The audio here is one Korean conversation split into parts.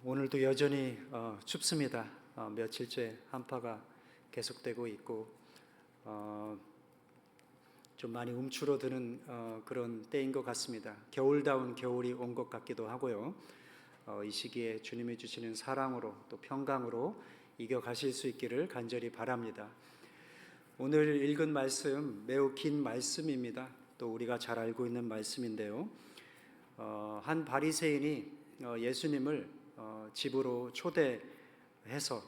오늘도 여전히 춥습니다. 며칠째 한파가 계속되고 있고 좀 많이 움츠러드는 그런 때인 것 같습니다. 겨울다운 겨울이 온 것 같기도 하고요. 이 시기에 주님이 주시는 사랑으로 또 평강으로 이겨가실 수 있기를 간절히 바랍니다. 오늘 읽은 말씀 매우 긴 말씀입니다. 또 우리가 잘 알고 있는 말씀인데요. 한 바리새인이 예수님을 집으로 초대해서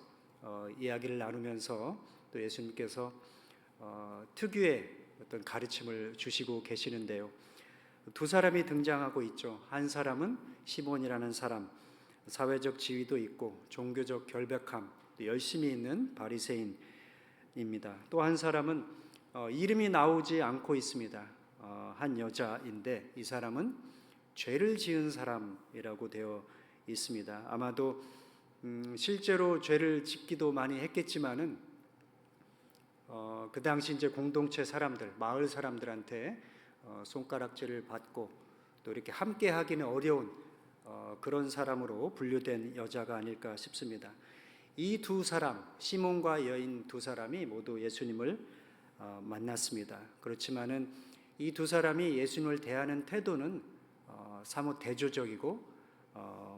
이야기를 나누면서 또 예수님께서 특유의 어떤 가르침을 주시고 계시는데요. 두 사람이 등장하고 있죠. 한 사람은 시몬이라는 사람, 사회적 지위도 있고 종교적 결백함, 또 열심히 있는 바리새인입니다. 또 한 사람은 이름이 나오지 않고 있습니다. 한 여자인데 이 사람은 죄를 지은 사람이라고 되어 있습니다. 아마도 실제로 죄를 짓기도 많이 했겠지만은 그 당시 이제 공동체 사람들, 마을 사람들한테 손가락질을 받고 또 이렇게 함께 하기는 어려운 그런 사람으로 분류된 여자가 아닐까 싶습니다. 이 두 사람, 시몬과 여인 두 사람이 모두 예수님을 만났습니다. 그렇지만은 이 두 사람이 예수님을 대하는 태도는 사뭇 대조적이고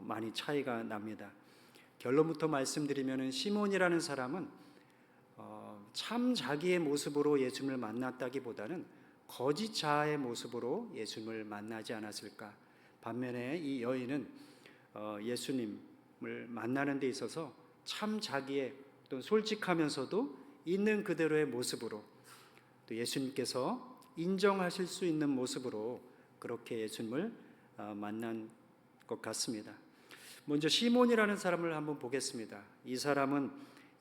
많이 차이가 납니다. 결론부터 말씀드리면은 시몬이라는 사람은 참 자기의 모습으로 예수님을 만났다기보다는 거짓 자아의 모습으로 예수님을 만나지 않았을까. 반면에 이 여인은 예수님을 만나는 데 있어서 참 자기의 또 솔직하면서도 있는 그대로의 모습으로 또 예수님께서 인정하실 수 있는 모습으로 그렇게 예수님을 만난 것 같습니다. 먼저 시몬이라는 사람을 한번 보겠습니다. 이 사람은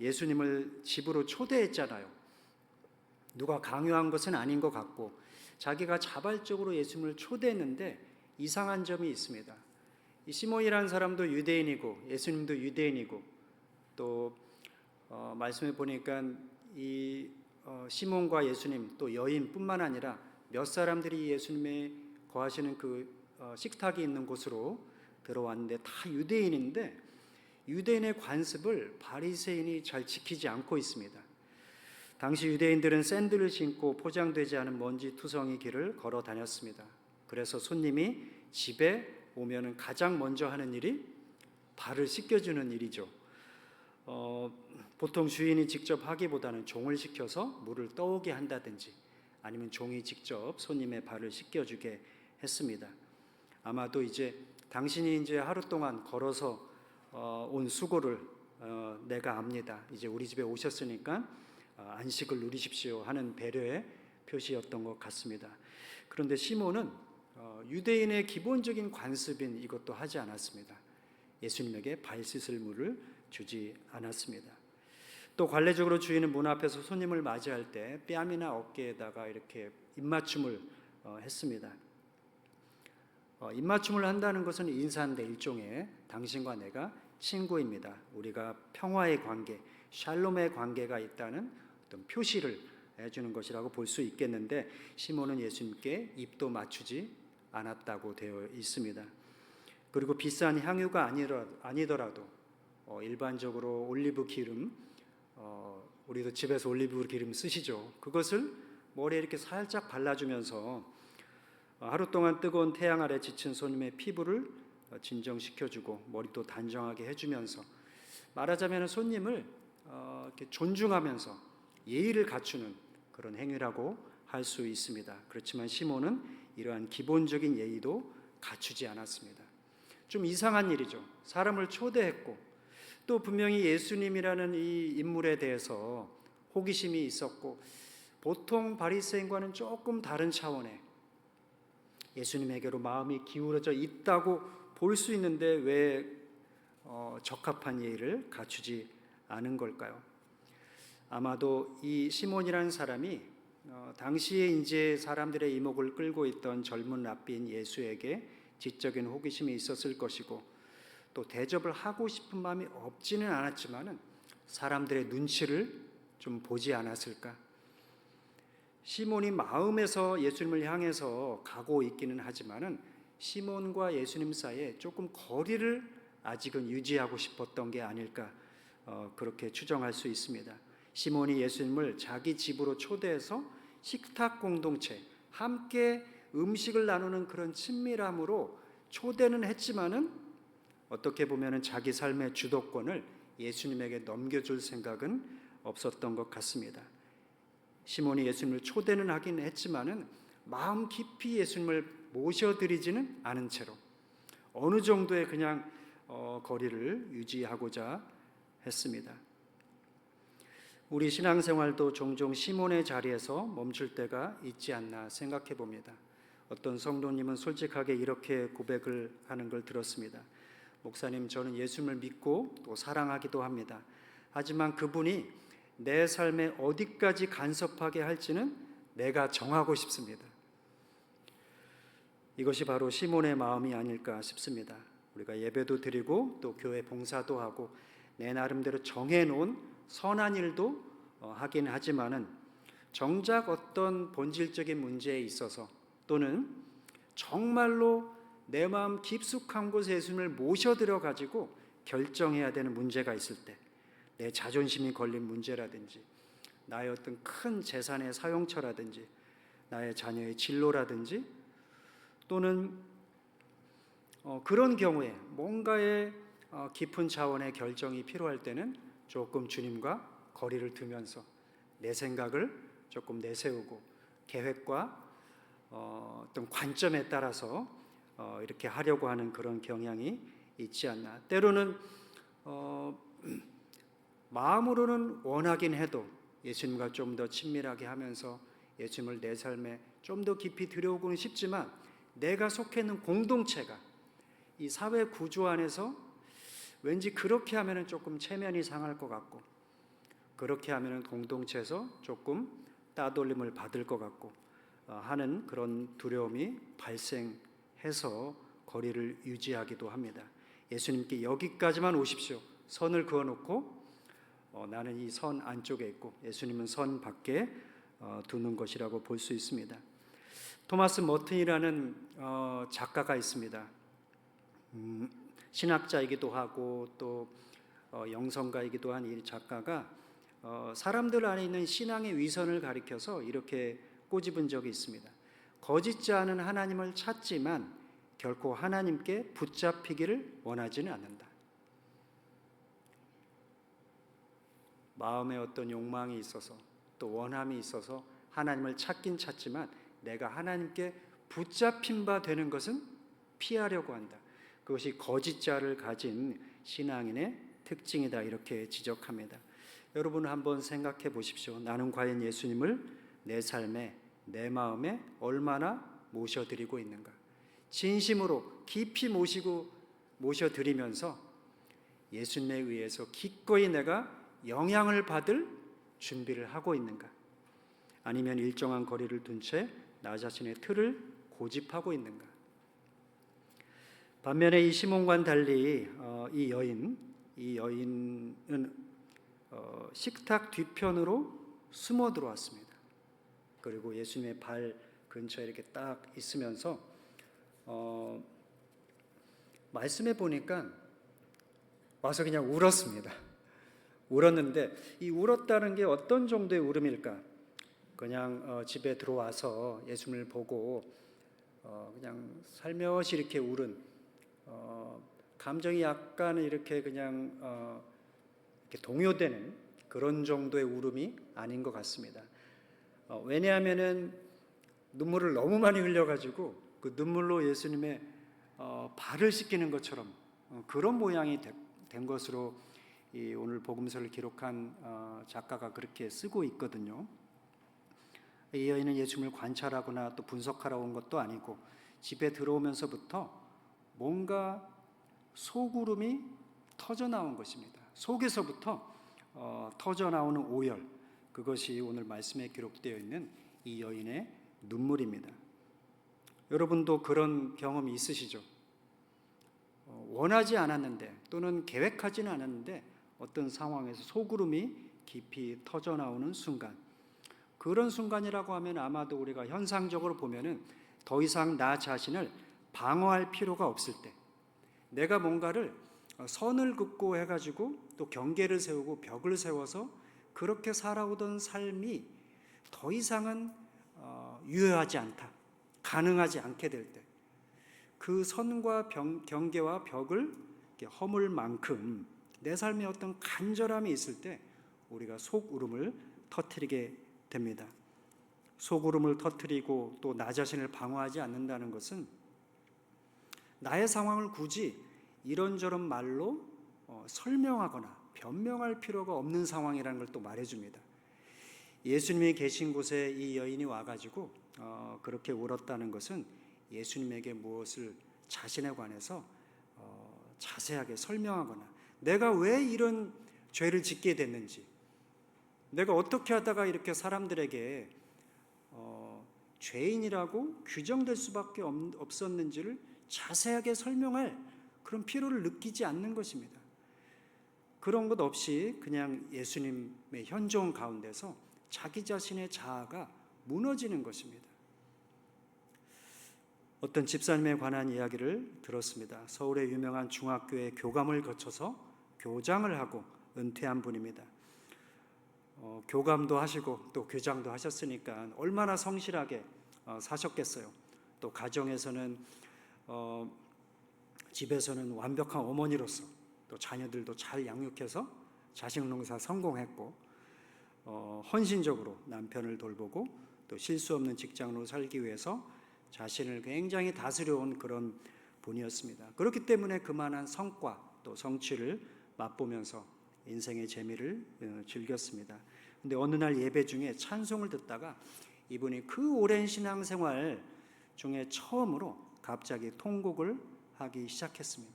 예수님을 집으로 초대했잖아요. 누가 강요한 것은 아닌 것 같고 자기가 자발적으로 예수님을 초대했는데 이상한 점이 있습니다. 이 시몬이라는 사람도 유대인이고 예수님도 유대인이고 또 말씀해 보니까 이 시몬과 예수님 또 여인뿐만 아니라 몇 사람들이 예수님의 거하시는 그 식탁이 있는 곳으로 들어왔는데 다 유대인인데 유대인의 관습을 바리새인이 잘 지키지 않고 있습니다. 당시 유대인들은 샌들을 신고 포장되지 않은 먼지투성이 길을 걸어 다녔습니다. 그래서 손님이 집에 오면은 가장 먼저 하는 일이 발을 씻겨주는 일이죠. 보통 주인이 직접 하기보다는 종을 시켜서 물을 떠오게 한다든지 아니면 종이 직접 손님의 발을 씻겨주게 했습니다. 아마도 이제 당신이 이제 하루 동안 걸어서 온 수고를 내가 압니다. 이제 우리 집에 오셨으니까 안식을 누리십시오 하는 배려의 표시였던 것 같습니다. 그런데 시몬은 유대인의 기본적인 관습인 이것도 하지 않았습니다. 예수님에게 발 씻을 물을 주지 않았습니다. 또 관례적으로 주인은 문 앞에서 손님을 맞이할 때 뺨이나 어깨에다가 이렇게 입맞춤을 했습니다. 입맞춤을 한다는 것은 인사인데 일종의 당신과 내가 친구입니다. 우리가 평화의 관계, 샬롬의 관계가 있다는 어떤 표시를 해주는 것이라고 볼 수 있겠는데 시몬은 예수님께 입도 맞추지 않았다고 되어 있습니다. 그리고 비싼 향유가 아니더라도 일반적으로 올리브 기름, 우리도 집에서 올리브 기름 쓰시죠. 그것을 머리에 이렇게 살짝 발라주면서 하루 동안 뜨거운 태양 아래 지친 손님의 피부를 진정시켜주고 머리도 단정하게 해주면서 말하자면 손님을 이렇게 존중하면서 예의를 갖추는 그런 행위라고 할 수 있습니다. 그렇지만 시몬은 이러한 기본적인 예의도 갖추지 않았습니다. 좀 이상한 일이죠. 사람을 초대했고 또 분명히 예수님이라는 이 인물에 대해서 호기심이 있었고 보통 바리새인과는 조금 다른 차원의 예수님에게로 마음이 기울어져 있다고 볼 수 있는데 왜 적합한 예의를 갖추지 않은 걸까요? 아마도 이 시몬이라는 사람이 당시에 이제 사람들의 이목을 끌고 있던 젊은 랍비인 예수에게 지적인 호기심이 있었을 것이고 또 대접을 하고 싶은 마음이 없지는 않았지만은 사람들의 눈치를 좀 보지 않았을까? 시몬이 마음에서 예수님을 향해서 가고 있기는 하지만은 시몬과 예수님 사이에 조금 거리를 아직은 유지하고 싶었던 게 아닐까 그렇게 추정할 수 있습니다. 시몬이 예수님을 자기 집으로 초대해서 식탁 공동체, 함께 음식을 나누는 그런 친밀함으로 초대는 했지만은 어떻게 보면은 자기 삶의 주도권을 예수님에게 넘겨줄 생각은 없었던 것 같습니다. 시몬이 예수님을 초대는 하긴 했지만은 마음 깊이 예수님을 모셔드리지는 않은 채로 어느 정도의 그냥 거리를 유지하고자 했습니다. 우리 신앙생활도 종종 시몬의 자리에서 멈출 때가 있지 않나 생각해 봅니다. 어떤 성도님은 솔직하게 이렇게 고백을 하는 걸 들었습니다. 목사님, 저는 예수님을 믿고 또 사랑하기도 합니다. 하지만 그분이 내 삶에 어디까지 간섭하게 할지는 내가 정하고 싶습니다. 이것이 바로 시몬의 마음이 아닐까 싶습니다. 우리가 예배도 드리고 또 교회 봉사도 하고 내 나름대로 정해놓은 선한 일도 하긴 하지만은 정작 어떤 본질적인 문제에 있어서 또는 정말로 내 마음 깊숙한 곳에 예수님을 모셔들여 가지고 결정해야 되는 문제가 있을 때, 내 자존심이 걸린 문제라든지 나의 어떤 큰 재산의 사용처라든지 나의 자녀의 진로라든지 또는 그런 경우에 뭔가의 깊은 차원의 결정이 필요할 때는 조금 주님과 거리를 두면서 내 생각을 조금 내세우고 계획과 어떤 관점에 따라서 이렇게 하려고 하는 그런 경향이 있지 않나. 때로는 마음으로는 원하긴 해도 예수님과 좀 더 친밀하게 하면서 예수님을 내 삶에 좀 더 깊이 들여오고는 싶지만 내가 속해 있는 공동체가 이 사회 구조 안에서 왠지 그렇게 하면은 조금 체면이 상할 것 같고 그렇게 하면은 공동체에서 조금 따돌림을 받을 것 같고 하는 그런 두려움이 발생해서 거리를 유지하기도 합니다. 예수님께 여기까지만 오십시오. 선을 그어놓고 나는 이 선 안쪽에 있고 예수님은 선 밖에 두는 것이라고 볼 수 있습니다. 토마스 머튼이라는 작가가 있습니다. 신학자이기도 하고 또 영성가이기도 한 이 작가가 사람들 안에 있는 신앙의 위선을 가리켜서 이렇게 꼬집은 적이 있습니다. 거짓지 않은 하나님을 찾지만 결코 하나님께 붙잡히기를 원하지는 않는다. 마음에 어떤 욕망이 있어서 또 원함이 있어서 하나님을 찾긴 찾지만 내가 하나님께 붙잡힌 바 되는 것은 피하려고 한다. 그것이 거짓자를 가진 신앙인의 특징이다 이렇게 지적합니다. 여러분 한번 생각해 보십시오. 나는 과연 예수님을 내 삶에 내 마음에 얼마나 모셔드리고 있는가. 진심으로 깊이 모셔드리면서 예수님에 의해서 기꺼이 내가 영향을 받을 준비를 하고 있는가. 아니면 일정한 거리를 둔 채 나 자신의 틀을 고집하고 있는가. 반면에 이 시몬과는 달리 이 여인은 식탁 뒤편으로 숨어 들어왔습니다. 그리고 예수님의 발 근처에 이렇게 딱 있으면서 말씀해 보니까 와서 그냥 울었습니다. 울었는데 이 울었다는 게 어떤 정도의 울음일까? 그냥 집에 들어와서 예수님을 보고 그냥 살며시 이렇게 울은 감정이 약간 이렇게 그냥 이렇게 동요되는 그런 정도의 울음이 아닌 것 같습니다. 왜냐하면은 눈물을 너무 많이 흘려가지고 그 눈물로 예수님의 발을 씻기는 것처럼 그런 모양이 된 것으로 이 오늘 복음서를 기록한 작가가 그렇게 쓰고 있거든요. 이 여인은 예수님을 관찰하거나 또 분석하러 온 것도 아니고 집에 들어오면서부터 뭔가 소구름이 터져 나온 것입니다. 속에서부터 터져 나오는 오열, 그것이 오늘 말씀에 기록되어 있는 이 여인의 눈물입니다. 여러분도 그런 경험이 있으시죠? 원하지 않았는데 또는 계획하지는 않았는데 어떤 상황에서 소구름이 깊이 터져 나오는 순간, 그런 순간이라고 하면 아마도 우리가 현상적으로 보면은 더 이상 나 자신을 방어할 필요가 없을 때, 내가 뭔가를 선을 긋고 해가지고 또 경계를 세우고 벽을 세워서 그렇게 살아오던 삶이 더 이상은 유효하지 않다, 가능하지 않게 될 때, 그 선과 경계와 벽을 허물 만큼 내 삶에 어떤 간절함이 있을 때 우리가 속울음을 터뜨리게 됩니다. 속울음을 터뜨리고 또 나 자신을 방어하지 않는다는 것은 나의 상황을 굳이 이런저런 말로 설명하거나 변명할 필요가 없는 상황이라는 걸 또 말해줍니다. 예수님이 계신 곳에 이 여인이 와가지고 그렇게 울었다는 것은 예수님에게 무엇을 자신에 관해서 자세하게 설명하거나 내가 왜 이런 죄를 짓게 됐는지, 내가 어떻게 하다가 이렇게 사람들에게 죄인이라고 규정될 수밖에 없었는지를 자세하게 설명할 그런 필요를 느끼지 않는 것입니다. 그런 것 없이 그냥 예수님의 현존 가운데서 자기 자신의 자아가 무너지는 것입니다. 어떤 집사님에 관한 이야기를 들었습니다. 서울의 유명한 중학교의 교감을 거쳐서 교장을 하고 은퇴한 분입니다. 교감도 하시고 또 교장도 하셨으니까 얼마나 성실하게 사셨겠어요. 또 가정에서는 집에서는 완벽한 어머니로서 또 자녀들도 잘 양육해서 자식 농사 성공했고 헌신적으로 남편을 돌보고 또 실수 없는 직장으로 살기 위해서 자신을 굉장히 다스려온 그런 분이었습니다. 그렇기 때문에 그만한 성과 또 성취를 맛보면서 인생의 재미를 즐겼습니다. 근데 어느 날 예배 중에 찬송을 듣다가 이분이 그 오랜 신앙생활 중에 처음으로 갑자기 통곡을 하기 시작했습니다.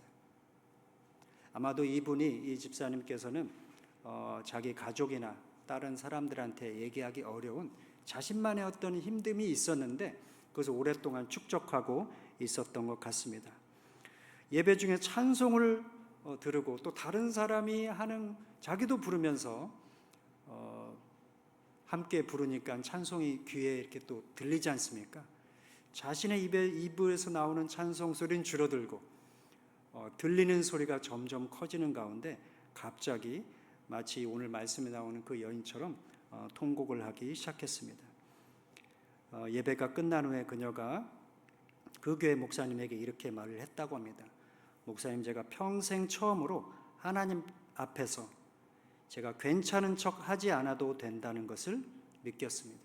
아마도 이 집사님께서는 자기 가족이나 다른 사람들한테 얘기하기 어려운 자신만의 어떤 힘듦이 있었는데 그것을 오랫동안 축적하고 있었던 것 같습니다. 예배 중에 찬송을 들으고 또 다른 사람이 하는 자기도 부르면서 함께 부르니까 찬송이 귀에 이렇게 또 들리지 않습니까? 자신의 입에서 나오는 찬송 소리는 줄어들고 들리는 소리가 점점 커지는 가운데 갑자기 마치 오늘 말씀에 나오는 그 여인처럼 통곡을 하기 시작했습니다. 예배가 끝난 후에 그녀가 그 교회 목사님에게 이렇게 말을 했다고 합니다. 목사님, 제가 평생 처음으로 하나님 앞에서 제가 괜찮은 척 하지 않아도 된다는 것을 느꼈습니다.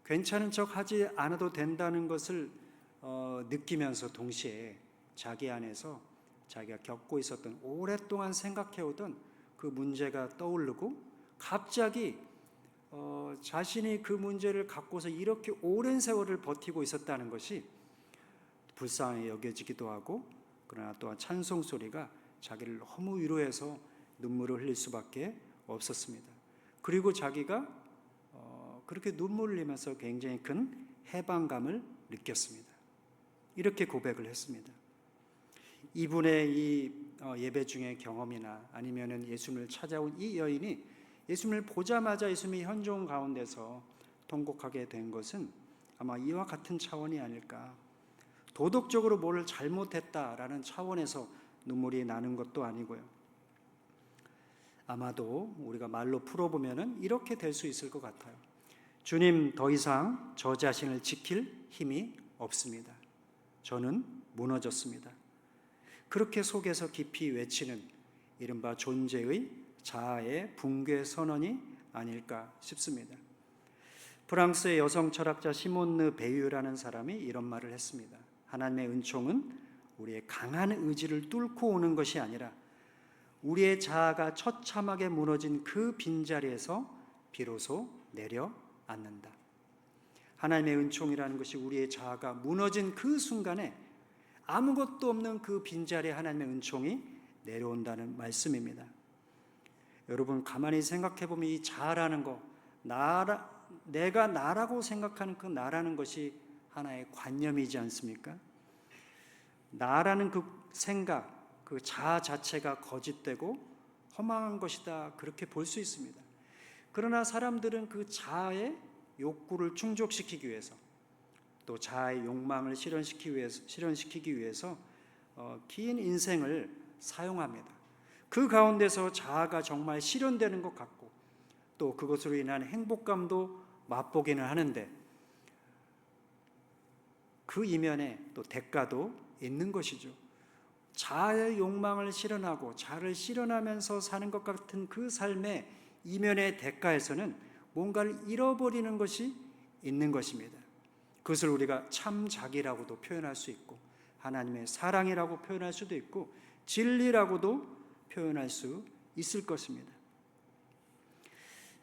괜찮은 척 하지 않아도 된다는 것을 느끼면서 동시에 자기 안에서 자기가 겪고 있었던 오랫동안 생각해오던 그 문제가 떠오르고 갑자기 자신이 그 문제를 갖고서 이렇게 오랜 세월을 버티고 있었다는 것이 불쌍하게 여겨지기도 하고, 그러나 또한 찬송 소리가 자기를 너무 위로해서 눈물을 흘릴 수밖에 없었습니다. 그리고 자기가 그렇게 눈물을 흘리면서 굉장히 큰 해방감을 느꼈습니다. 이렇게 고백을 했습니다. 이분의 이 예배 중의 경험이나 아니면은 예수님을 찾아온 이 여인이 예수님을 보자마자 예수님의 현존 가운데서 통곡하게 된 것은 아마 이와 같은 차원이 아닐까. 도덕적으로 뭘 잘못했다라는 차원에서 눈물이 나는 것도 아니고요. 아마도 우리가 말로 풀어보면은 이렇게 될 수 있을 것 같아요. 주님, 더 이상 저 자신을 지킬 힘이 없습니다. 저는 무너졌습니다. 그렇게 속에서 깊이 외치는 이른바 존재의 자아의 붕괴 선언이 아닐까 싶습니다. 프랑스의 여성 철학자 시몬 르 베유라는 사람이 이런 말을 했습니다. 하나님의 은총은 우리의 강한 의지를 뚫고 오는 것이 아니라 우리의 자아가 처참하게 무너진 그 빈자리에서 비로소 내려앉는다. 하나님의 은총이라는 것이 우리의 자아가 무너진 그 순간에 아무것도 없는 그 빈자리에 하나님의 은총이 내려온다는 말씀입니다. 여러분, 가만히 생각해 보면 이 자아라는 거, 내가 나라고 생각하는 그 나라는 것이 하나의 관념이지 않습니까? 나라는 그 생각, 그 자아 자체가 거짓되고 허망한 것이다, 그렇게 볼 수 있습니다. 그러나 사람들은 그 자아의 욕구를 충족시키기 위해서, 또 자아의 욕망을 실현시키기 위해서 긴 인생을 사용합니다. 그 가운데서 자아가 정말 실현되는 것 같고 또 그것으로 인한 행복감도 맛보기는 하는데 그 이면에 또 대가도 있는 것이죠. 자아의 욕망을 실현하고 자아를 실현하면서 사는 것 같은 그 삶의 이면의 대가에서는 뭔가를 잃어버리는 것이 있는 것입니다. 그것을 우리가 참 자기라고도 표현할 수 있고 하나님의 사랑이라고 표현할 수도 있고 진리라고도 표현할 수 있을 것입니다.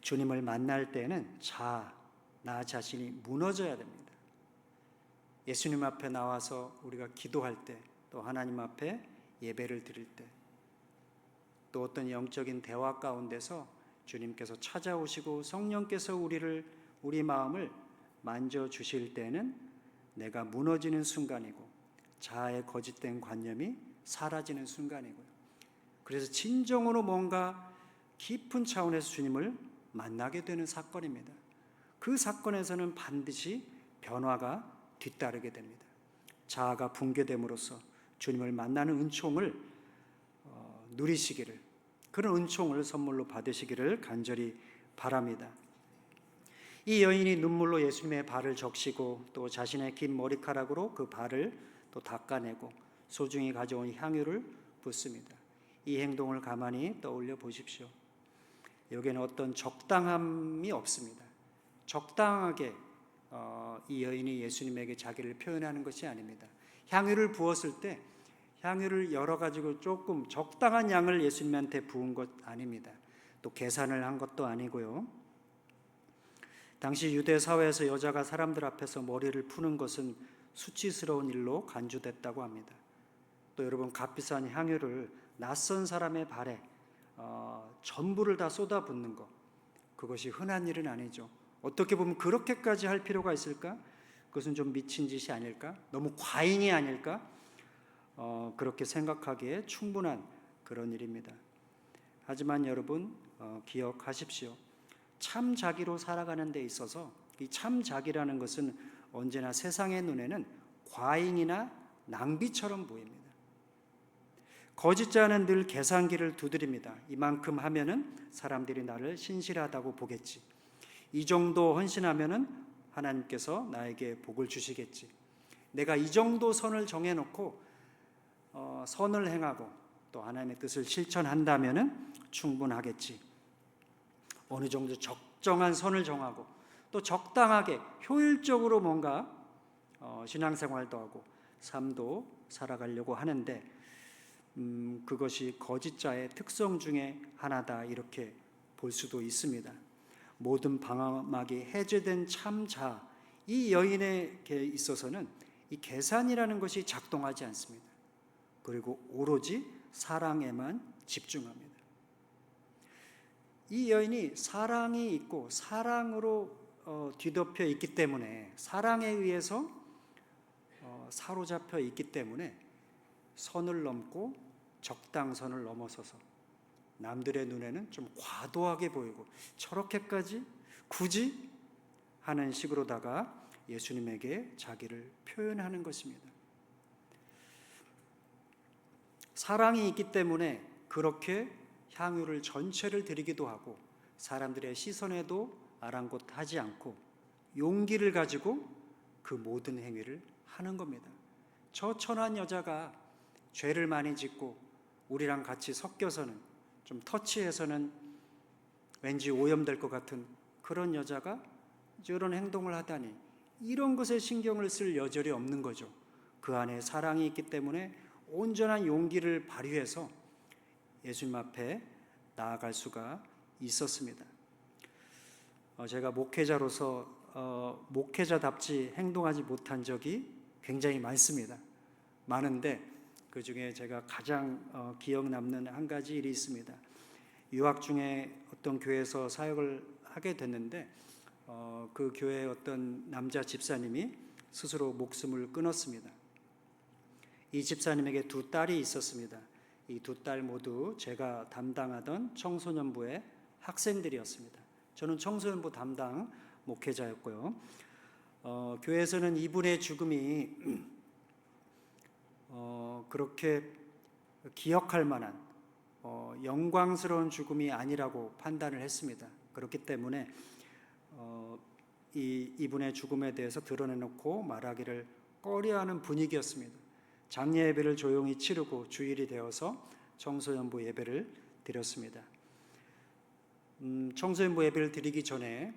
주님을 만날 때는 나 자신이 무너져야 됩니다. 예수님 앞에 나와서 우리가 기도할 때, 또 하나님 앞에 예배를 드릴 때, 또 어떤 영적인 대화 가운데서 주님께서 찾아오시고 성령께서 우리 마음을 만져주실 때는 내가 무너지는 순간이고 자아의 거짓된 관념이 사라지는 순간이고요. 그래서 진정으로 뭔가 깊은 차원에서 주님을 만나게 되는 사건입니다. 그 사건에서는 반드시 변화가 뒤따르게 됩니다. 자아가 붕괴됨으로써 주님을 만나는 은총을 누리시기를, 그런 은총을 선물로 받으시기를 간절히 바랍니다. 이 여인이 눈물로 예수님의 발을 적시고 또 자신의 긴 머리카락으로 그 발을 또 닦아내고 소중히 가져온 향유를 붓습니다. 이 행동을 가만히 떠올려 보십시오. 여기에는 어떤 적당함이 없습니다. 적당하게 이 여인이 예수님에게 자기를 표현하는 것이 아닙니다. 향유를 부었을 때 향유를 열어가지고 조금 적당한 양을 예수님한테 부은 것 아닙니다. 또 계산을 한 것도 아니고요. 당시 유대 사회에서 여자가 사람들 앞에서 머리를 푸는 것은 수치스러운 일로 간주됐다고 합니다. 또 여러분, 값비싼 향유를 낯선 사람의 발에 전부를 다 쏟아붓는 것, 그것이 흔한 일은 아니죠. 어떻게 보면 그렇게까지 할 필요가 있을까? 그것은 좀 미친 짓이 아닐까? 너무 과잉이 아닐까? 그렇게 생각하기에 충분한 그런 일입니다. 하지만 여러분, 기억하십시오. 참 자기로 살아가는 데 있어서 이 참 자기라는 것은 언제나 세상의 눈에는 과잉이나 낭비처럼 보입니다. 거짓자는 늘 계산기를 두드립니다. 이만큼 하면은 사람들이 나를 신실하다고 보겠지. 이 정도 헌신하면은 하나님께서 나에게 복을 주시겠지. 내가 이 정도 선을 정해놓고 선을 행하고 또 하나님의 뜻을 실천한다면은 충분하겠지. 어느 정도 적정한 선을 정하고 또 적당하게 효율적으로 뭔가 신앙생활도 하고 삶도 살아가려고 하는데 그것이 거짓자의 특성 중에 하나다, 이렇게 볼 수도 있습니다. 모든 방어막이 해제된 참자, 이 여인에게 있어서는 이 계산이라는 것이 작동하지 않습니다. 그리고 오로지 사랑에만 집중합니다. 이 여인이 사랑이 있고 사랑으로 뒤덮여 있기 때문에, 사랑에 의해서 사로잡혀 있기 때문에 선을 넘고 적당선을 넘어서서 남들의 눈에는 좀 과도하게 보이고 저렇게까지 굳이 하는 식으로다가 예수님에게 자기를 표현하는 것입니다. 사랑이 있기 때문에 그렇게 향유를 전체를 드리기도 하고 사람들의 시선에도 아랑곳하지 않고 용기를 가지고 그 모든 행위를 하는 겁니다. 저 천한 여자가 죄를 많이 짓고 우리랑 같이 섞여서는, 좀 터치해서는 왠지 오염될 것 같은 그런 여자가 저런 행동을 하다니, 이런 것에 신경을 쓸 여절이 없는 거죠. 그 안에 사랑이 있기 때문에 온전한 용기를 발휘해서 예수님 앞에 나아갈 수가 있었습니다. 제가 목회자로서 목회자답지 행동하지 못한 적이 굉장히 많습니다. 많은데 그 중에 제가 가장 기억 남는 한 가지 일이 있습니다. 유학 중에 어떤 교회에서 사역을 하게 됐는데 그 교회의 어떤 남자 집사님이 스스로 목숨을 끊었습니다. 이 집사님에게 두 딸이 있었습니다. 이 두 딸 모두 제가 담당하던 청소년부의 학생들이었습니다. 저는 청소년부 담당 목회자였고요. 교회에서는 이분의 죽음이 그렇게 기억할 만한 영광스러운 죽음이 아니라고 판단을 했습니다. 그렇기 때문에 이분의 죽음에 대해서 드러내놓고 말하기를 꺼려하는 분위기였습니다. 장례 예배를 조용히 치르고 주일이 되어서 청소년부 예배를 드렸습니다. 청소년부 예배를 드리기 전에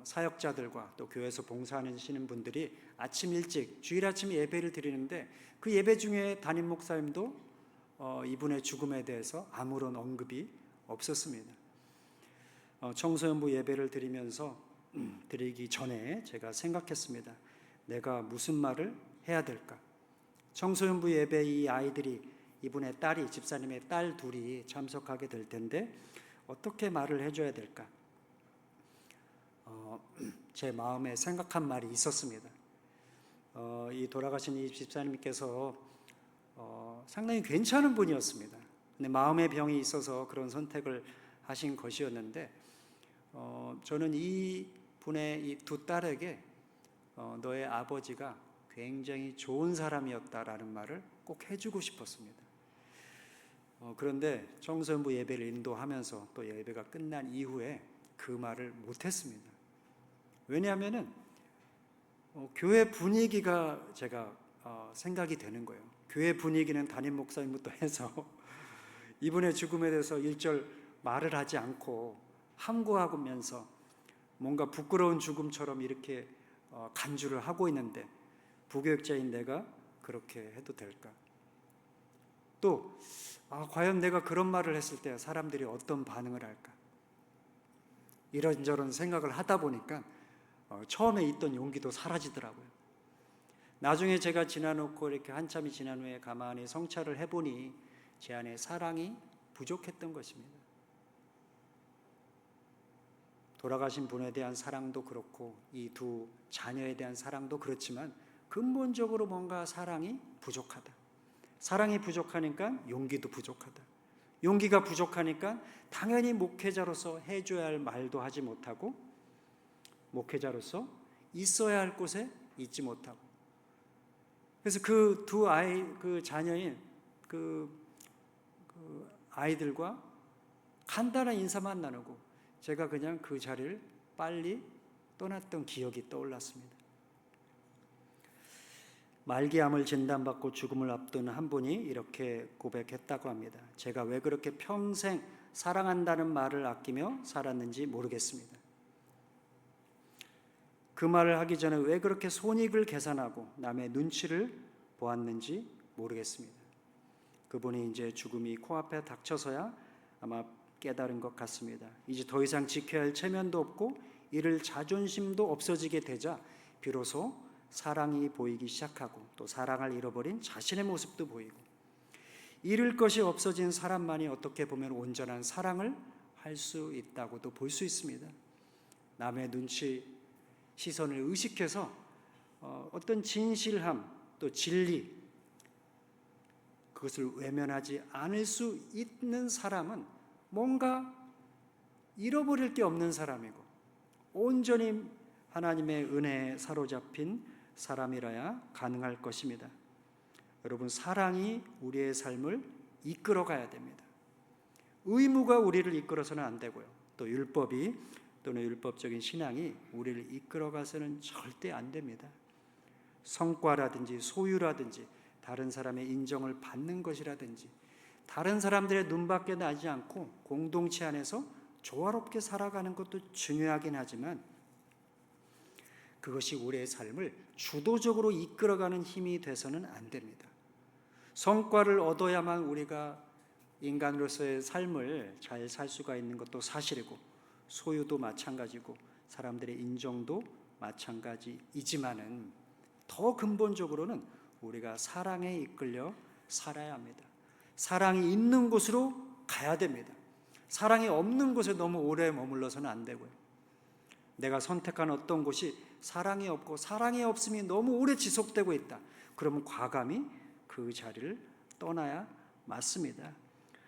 사역자들과 또 교회에서 봉사하시는 분들이 아침 일찍 주일 아침 예배를 드리는데 그 예배 중에 담임 목사님도 이분의 죽음에 대해서 아무런 언급이 없었습니다. 청소년부 예배를 드리기 전에 제가 생각했습니다. 내가 무슨 말을 해야 될까? 청소년부 예배 이 아이들이 이분의 딸이 집사님의 딸 둘이 참석하게 될 텐데 어떻게 말을 해줘야 될까? 제 마음에 생각한 말이 있었습니다. 이 돌아가신 이 집사님께서 상당히 괜찮은 분이었습니다. 근데 마음의 병이 있어서 그런 선택을 하신 것이었는데 저는 이 분의 이 두 딸에게 너의 아버지가 굉장히 좋은 사람이었다라는 말을 꼭 해주고 싶었습니다. 그런데 청소년부 예배를 인도하면서 또 예배가 끝난 이후에 그 말을 못했습니다. 왜냐하면은 교회 분위기가 제가 생각이 되는 거예요. 교회 분위기는 담임 목사님부터 해서 이분의 죽음에 대해서 일절 말을 하지 않고 함구하면서 뭔가 부끄러운 죽음처럼 이렇게 간주를 하고 있는데 부교육자인 내가 그렇게 해도 될까? 또 과연 내가 그런 말을 했을 때 사람들이 어떤 반응을 할까? 이런저런 생각을 하다 보니까 처음에 있던 용기도 사라지더라고요. 나중에 제가 지나놓고 이렇게 한참이 지난 후에 가만히 성찰을 해보니 제 안에 사랑이 부족했던 것입니다. 돌아가신 분에 대한 사랑도 그렇고 이 두 자녀에 대한 사랑도 그렇지만 근본적으로 뭔가 사랑이 부족하다. 사랑이 부족하니까 용기도 부족하다. 용기가 부족하니까 당연히 목회자로서 해줘야 할 말도 하지 못하고 목회자로서 있어야 할 곳에 있지 못하고 그래서 그 두 그 자녀인 그 아이들과 간단한 인사만 나누고 제가 그냥 그 자리를 빨리 떠났던 기억이 떠올랐습니다. 말기암을 진단받고 죽음을 앞둔 한 분이 이렇게 고백했다고 합니다. 제가 왜 그렇게 평생 사랑한다는 말을 아끼며 살았는지 모르겠습니다. 그 말을 하기 전에 왜 그렇게 손익을 계산하고 남의 눈치를 보았는지 모르겠습니다. 그분이 이제 죽음이 코앞에 닥쳐서야 아마 깨달은 것 같습니다. 이제 더 이상 지켜야 할 체면도 없고 이를 자존심도 없어지게 되자 비로소 사랑이 보이기 시작하고 또 사랑을 잃어버린 자신의 모습도 보이고 잃을 것이 없어진 사람만이 어떻게 보면 온전한 사랑을 할 수 있다고도 볼 수 있습니다. 남의 눈치, 시선을 의식해서 어떤 진실함 또 진리 그것을 외면하지 않을 수 있는 사람은 뭔가 잃어버릴 게 없는 사람이고 온전히 하나님의 은혜에 사로잡힌 사람이라야 가능할 것입니다. 여러분, 사랑이 우리의 삶을 이끌어 가야 됩니다. 의무가 우리를 이끌어서는 안 되고요. 또 율법이 또는 율법적인 신앙이 우리를 이끌어 가서는 절대 안 됩니다. 성과라든지 소유라든지 다른 사람의 인정을 받는 것이라든지 다른 사람들의 눈밖에 나지 않고 공동체 안에서 조화롭게 살아가는 것도 중요하긴 하지만 그것이 우리의 삶을 주도적으로 이끌어가는 힘이 돼서는 안 됩니다. 성과를 얻어야만 우리가 인간으로서의 삶을 잘 살 수가 있는 것도 사실이고 소유도 마찬가지고 사람들의 인정도 마찬가지이지만은 더 근본적으로는 우리가 사랑에 이끌려 살아야 합니다. 사랑이 있는 곳으로 가야 됩니다. 사랑이 없는 곳에 너무 오래 머물러서는 안 되고요. 내가 선택한 어떤 곳이 사랑이 없고 사랑이 없음이 너무 오래 지속되고 있다. 그러면 과감히 그 자리를 떠나야 맞습니다.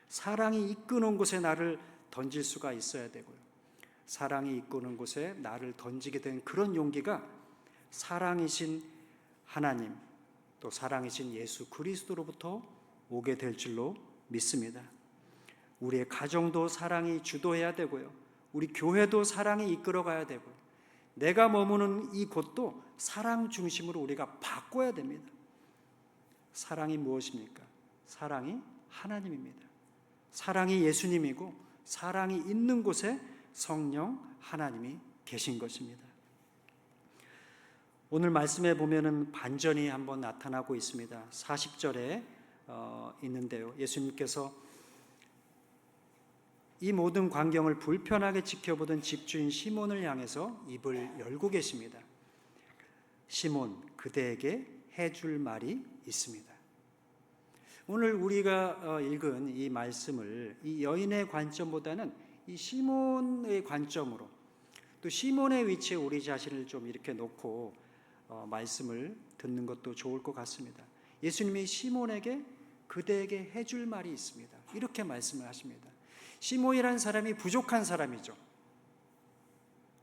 사랑이 이끄는 곳에 나를 던질 수가 있어야 되고요. 사랑이 이끄는 곳에 나를 던지게 된 그런 용기가 사랑이신 하나님, 또 사랑이신 예수 그리스도로부터 오게 될 줄로 믿습니다. 우리의 가정도 사랑이 주도해야 되고요. 우리 교회도 사랑이 이끌어가야 되고요. 내가 머무는 이 곳도 사랑 중심으로 우리가 바꿔야 됩니다. 사랑이 무엇입니까? 사랑이 하나님입니다. 사랑이 예수님이고 사랑이 있는 곳에 성령 하나님이 계신 것입니다. 오늘 말씀에 보면은 반전이 한번 나타나고 있습니다. 40절에 있는데요. 예수님께서 이 모든 광경을 불편하게 지켜보던 집주인 시몬을 향해서 입을 열고 계십니다. 시몬, 그대에게 해줄 말이 있습니다. 오늘 우리가 읽은 이 말씀을 이 여인의 관점보다는 이 시몬의 관점으로, 또 시몬의 위치에 우리 자신을 좀 이렇게 놓고 말씀을 듣는 것도 좋을 것 같습니다. 예수님이 시몬에게 그대에게 해줄 말이 있습니다. 이렇게 말씀을 하십니다. 시몬이라는 사람이 부족한 사람이죠.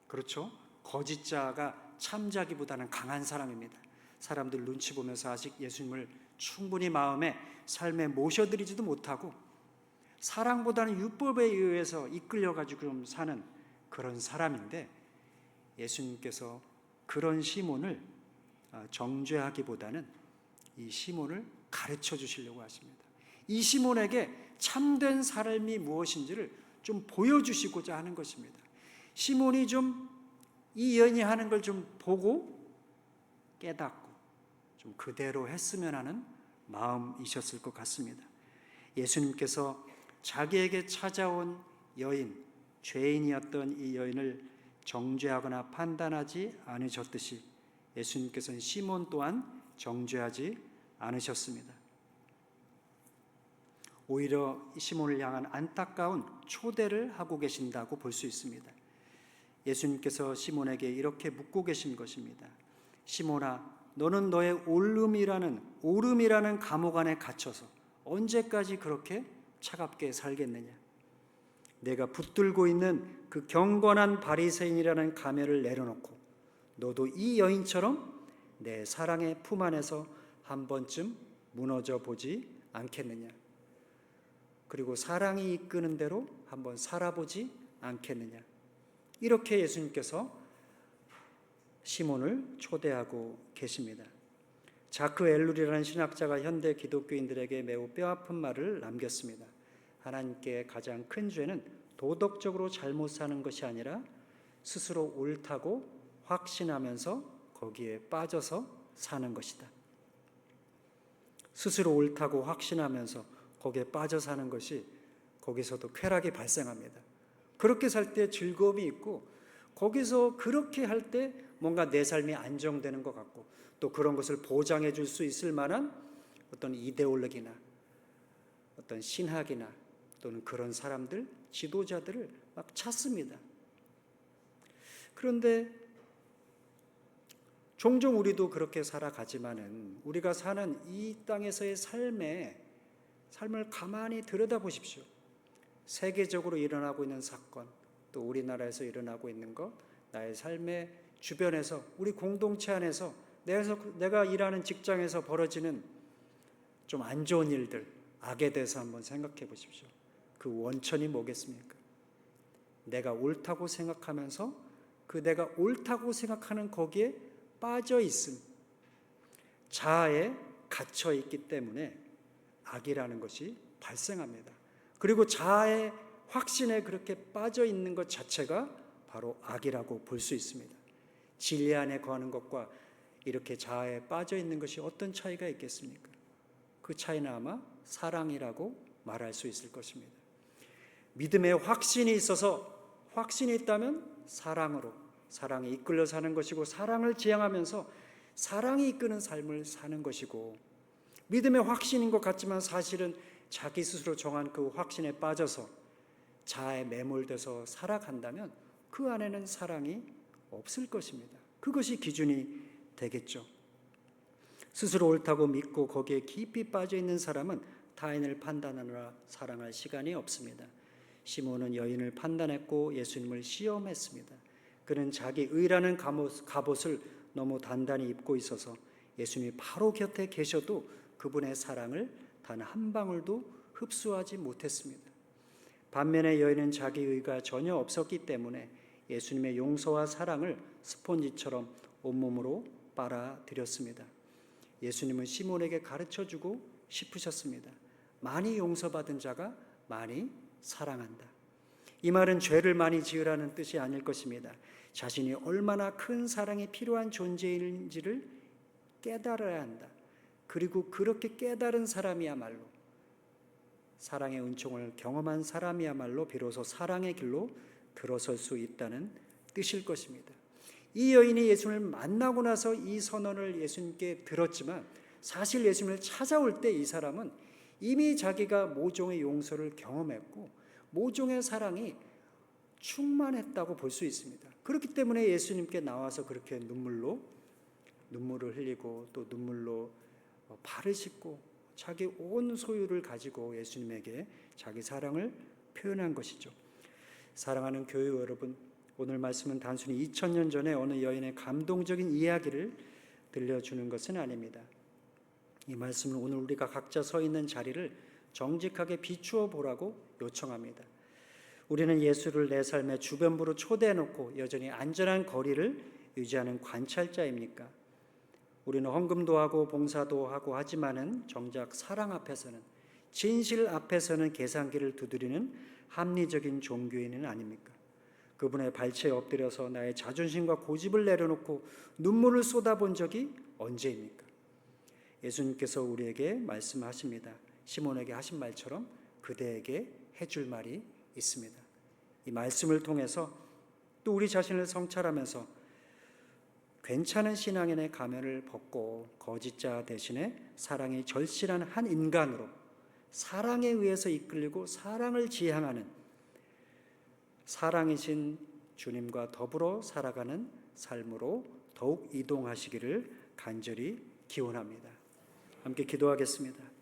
그렇죠? 거짓자가 참자기보다는 강한 사람입니다. 사람들 눈치 보면서 아직 예수님을 충분히 마음에 삶에 모셔드리지도 못하고 사랑보다는 율법에 의해서 이끌려가지고 좀 사는 그런 사람인데, 예수님께서 그런 시몬을 정죄하기보다는 이 시몬을 가르쳐 주시려고 하십니다. 이 시몬에게 참된 삶이 무엇인지를 좀 보여주시고자 하는 것입니다. 시몬이 좀 이 여인이 하는 걸 좀 보고 깨닫고 좀 그대로 했으면 하는 마음이셨을 것 같습니다. 예수님께서 자기에게 찾아온 여인, 죄인이었던 이 여인을 정죄하거나 판단하지 않으셨듯이 예수님께서는 시몬 또한 정죄하지 않으셨습니다. 오히려 시몬을 향한 안타까운 초대를 하고 계신다고 볼 수 있습니다. 예수님께서 시몬에게 이렇게 묻고 계신 것입니다. 시몬아, 너는 너의 오름이라는 감옥 안에 갇혀서 언제까지 그렇게 차갑게 살겠느냐? 내가 붙들고 있는 그 경건한 바리새인이라는 가면을 내려놓고 너도 이 여인처럼 내 사랑의 품 안에서 한 번쯤 무너져 보지 않겠느냐? 그리고 사랑이 이끄는 대로 한번 살아보지 않겠느냐? 이렇게 예수님께서 시몬을 초대하고 계십니다. 자크 엘룰이라는 신학자가 현대 기독교인들에게 매우 뼈아픈 말을 남겼습니다. 하나님께 가장 큰 죄는 도덕적으로 잘못 사는 것이 아니라 스스로 옳다고 확신하면서 거기에 빠져서 사는 것이다. 스스로 옳다고 확신하면서 거기에 빠져 사는 것이, 거기서도 쾌락이 발생합니다. 그렇게 살 때 즐거움이 있고, 거기서 그렇게 할 때 뭔가 내 삶이 안정되는 것 같고, 또 그런 것을 보장해 줄 수 있을 만한 어떤 이데올로기나 어떤 신학이나 또는 그런 사람들, 지도자들을 막 찾습니다. 그런데 종종 우리도 그렇게 살아가지만은 우리가 사는 이 땅에서의 삶을 가만히 들여다보십시오. 세계적으로 일어나고 있는 사건, 또 우리나라에서 일어나고 있는 것, 나의 삶의 주변에서, 우리 공동체 안에서, 내가 일하는 직장에서 벌어지는 좀 안 좋은 일들, 악에 대해서 한번 생각해 보십시오. 그 원천이 뭐겠습니까? 내가 옳다고 생각하면서 그 내가 옳다고 생각하는 거기에 빠져 있음, 자아에 갇혀 있기 때문에 악이라는 것이 발생합니다. 그리고 자아의 확신에 그렇게 빠져 있는 것 자체가 바로 악이라고 볼 수 있습니다. 진리 안에 거하는 것과 이렇게 자아에 빠져 있는 것이 어떤 차이가 있겠습니까? 그 차이는 아마 사랑이라고 말할 수 있을 것입니다. 믿음에 확신이 있어서, 확신이 있다면 사랑에 이끌려 사는 것이고, 사랑을 지향하면서 사랑이 이끄는 삶을 사는 것이고, 믿음의 확신인 것 같지만 사실은 자기 스스로 정한 그 확신에 빠져서 자아에 매몰돼서 살아간다면 그 안에는 사랑이 없을 것입니다. 그것이 기준이 되겠죠. 스스로 옳다고 믿고 거기에 깊이 빠져 있는 사람은 타인을 판단하느라 사랑할 시간이 없습니다. 시몬은 여인을 판단했고 예수님을 시험했습니다. 그는 자기 의라는 갑옷을 너무 단단히 입고 있어서 예수님이 바로 곁에 계셔도 그분의 사랑을 단 한 방울도 흡수하지 못했습니다. 반면에 여인은 자기 의가 전혀 없었기 때문에 예수님의 용서와 사랑을 스폰지처럼 온몸으로 빨아들였습니다. 예수님은 시몬에게 가르쳐주고 싶으셨습니다. 많이 용서받은 자가 많이 사랑한다. 이 말은 죄를 많이 지으라는 뜻이 아닐 것입니다. 자신이 얼마나 큰 사랑이 필요한 존재인지를 깨달아야 한다. 그리고 그렇게 깨달은 사람이야말로, 사랑의 은총을 경험한 사람이야말로 비로소 사랑의 길로 들어설 수 있다는 뜻일 것입니다. 이 여인이 예수님을 만나고 나서 이 선언을 예수님께 들었지만 사실 예수님을 찾아올 때 이 사람은 이미 자기가 모종의 용서를 경험했고 모종의 사랑이 충만했다고 볼 수 있습니다. 그렇기 때문에 예수님께 나와서 그렇게 눈물을 흘리고 또 눈물로 발을 씻고 자기 온 소유를 가지고 예수님에게 자기 사랑을 표현한 것이죠. 사랑하는 교회 여러분, 오늘 말씀은 단순히 2000년 전에 어느 여인의 감동적인 이야기를 들려주는 것은 아닙니다. 이 말씀은 오늘 우리가 각자 서 있는 자리를 정직하게 비추어 보라고 요청합니다. 우리는 예수를 내 삶의 주변부로 초대해놓고 여전히 안전한 거리를 유지하는 관찰자입니까? 우리는 헌금도 하고 봉사도 하고 하지만은 정작 사랑 앞에서는, 진실 앞에서는 계산기를 두드리는 합리적인 종교인은 아닙니까? 그분의 발치에 엎드려서 나의 자존심과 고집을 내려놓고 눈물을 쏟아본 적이 언제입니까? 예수님께서 우리에게 말씀하십니다. 시몬에게 하신 말처럼 그대에게 해줄 말이 있습니다. 이 말씀을 통해서 또 우리 자신을 성찰하면서 괜찮은 신앙인의 가면을 벗고 거짓자 대신에 사랑이 절실한 한 인간으로 사랑에 의해서 이끌리고 사랑을 지향하는 사랑이신 주님과 더불어 살아가는 삶으로 더욱 이동하시기를 간절히 기원합니다. 함께 기도하겠습니다.